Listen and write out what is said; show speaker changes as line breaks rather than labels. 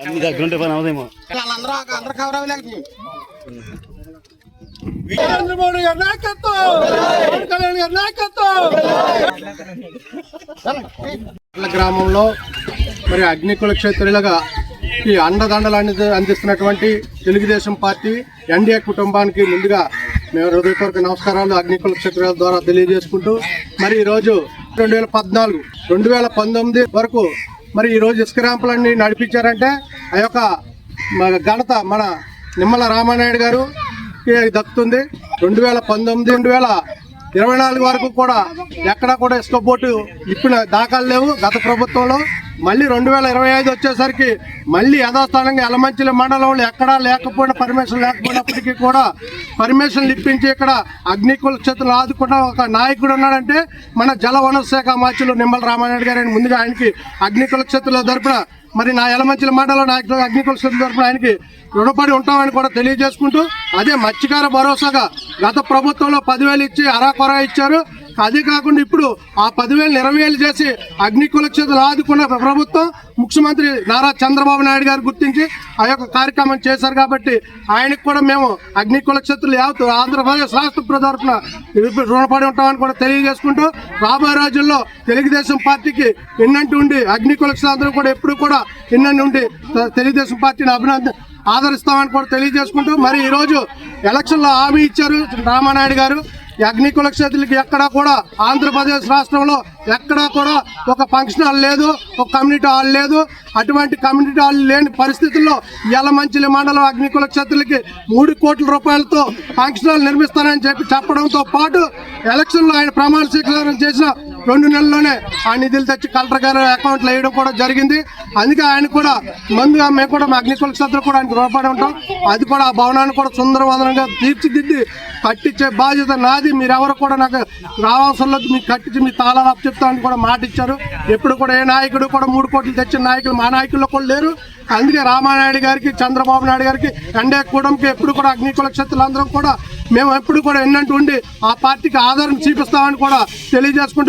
అన్ని దగ్గరుంటే పని అవదేమో.
గ్రామంలో మరి అగ్నికుల క్షేత్రులుగా ఈ అండదండలు అందిస్తున్నటువంటి తెలుగుదేశం పార్టీ ఎన్డీఏ కుటుంబానికి ముందుగా మేము హృదయపూర్వక నమస్కారాలు అగ్నికుల క్షేత్రుల ద్వారా తెలియజేసుకుంటూ మరి ఈరోజు 2014, 2019 వరకు మరి ఈరోజు ఇసుక ర్యాంపులన్నీ నడిపించారంటే ఆ యొక్క ఘనత మన నిమ్మల రామానాయుడు గారు దక్కుతుంది. 2019, 2024 వరకు కూడా ఎక్కడా కూడా ఇసుక బోటు ఇప్పిన దాఖలు లేవు గత ప్రభుత్వంలో. మళ్ళీ 2025 వచ్చేసరికి మళ్ళీ యథాస్థానంగా యలమంచిలి మండలంలో ఎక్కడా లేకపోయినా పర్మిషన్ లేకపోయినప్పటికీ కూడా పర్మిషన్లు ఇప్పించి ఇక్కడ అగ్నికుల క్షేత్రాలు ఆదుకున్న ఒక నాయకుడు ఉన్నాడంటే మన జలవనరుల శాఖ మంత్రులు నిమ్మల రామానాయుడు గారు. ముందుగా ఆయనకి అగ్నికుల క్షేత్రాల తరపున మరి నా యలమంచిలి మండలం నాయకులు అగ్నికుల క్షేత్రాల తరపున ఆయనకి రుణపడి ఉంటామని కూడా తెలియజేసుకుంటూ, అదే మత్స్యకార భరోసాగా గత ప్రభుత్వంలో 10,000 ఇచ్చి అరాకొరా ఇచ్చారు. అదే కాకుండా ఇప్పుడు ఆ 10,000 20,000 చేసి అగ్నికుల క్షేత్రాలు ఆదుకున్న ప్రభుత్వం ముఖ్యమంత్రి నారా చంద్రబాబు నాయుడు గారు గుర్తించి ఆ యొక్క కార్యక్రమం చేశారు. కాబట్టి ఆయనకు కూడా మేము అగ్నికుల క్షేత్రాలు యావత్ ఆంధ్రప్రదేశ్ రాష్ట్ర తరఫున రుణపడి ఉంటామని కూడా తెలియజేసుకుంటూ, రాబోయే రోజుల్లో తెలుగుదేశం పార్టీకి ఎన్నంటి ఉండి అగ్నికుల క్షేత్రం కూడా ఎప్పుడు కూడా ఎన్నంటి ఉండి తెలుగుదేశం పార్టీని ఆదరిస్తామని కూడా తెలియజేసుకుంటూ, మరి ఈరోజు ఎలక్షన్లో హామీ ఇచ్చారు రామానాయుడు గారు. ఈ అగ్నికుల క్షేత్రాలకి ఎక్కడా కూడా ఆంధ్రప్రదేశ్ రాష్ట్రంలో ఎక్కడా కూడా ఒక ఫంక్షన్ హాల్ లేదు, ఒక కమ్యూనిటీ హాల్ లేదు. అటువంటి కమ్యూనిటీ హాల్ లేని పరిస్థితుల్లో యలమంచిలి మండలం అగ్నికుల క్షేత్రాలకి 3 కోట్ల రూపాయలతో ఫంక్షన్ హాల్ నిర్మిస్తానని చెప్పడంతో పాటు ఎలక్షన్లో ఆయన ప్రమాణ స్వీకారం చేసిన 2 నెలల్లోనే ఆ నిధులు తెచ్చి కలెక్టర్ గారు అకౌంట్లో వేయడం కూడా జరిగింది. అందుకే ఆయన కూడా ముందుగా మేము కూడా మా అగ్నికుల క్షేత్రం కూడా ఆయనకు రుణపడి ఉంటాం. అది కూడా ఆ భవనాన్ని కూడా సుందరవదనంగా తీర్చిదిద్ది కట్టించే బాధ్యత నాది. మీరెవరు కూడా నాకు రావాల్సిన మీకు కట్టించి మీ తాళాలు అప్పు చెప్తామని కూడా మాట ఇచ్చారు. ఎప్పుడు కూడా ఏ నాయకుడు కూడా 3 కోట్లు తెచ్చిన నాయకులు మా నాయకుల్లో కూడా లేరు. అందుకే రామానాయుడు గారికి, చంద్రబాబు నాయుడు గారికి, ఎన్డీఏ కూటమికి ఎప్పుడు కూడా అగ్నికుల క్షేత్రాలందరం కూడా మేము ఎప్పుడు కూడా ఎన్నంటూ ఉండి ఆ పార్టీకి ఆదరణ చూపిస్తామని కూడా తెలియజేసుకుంటూ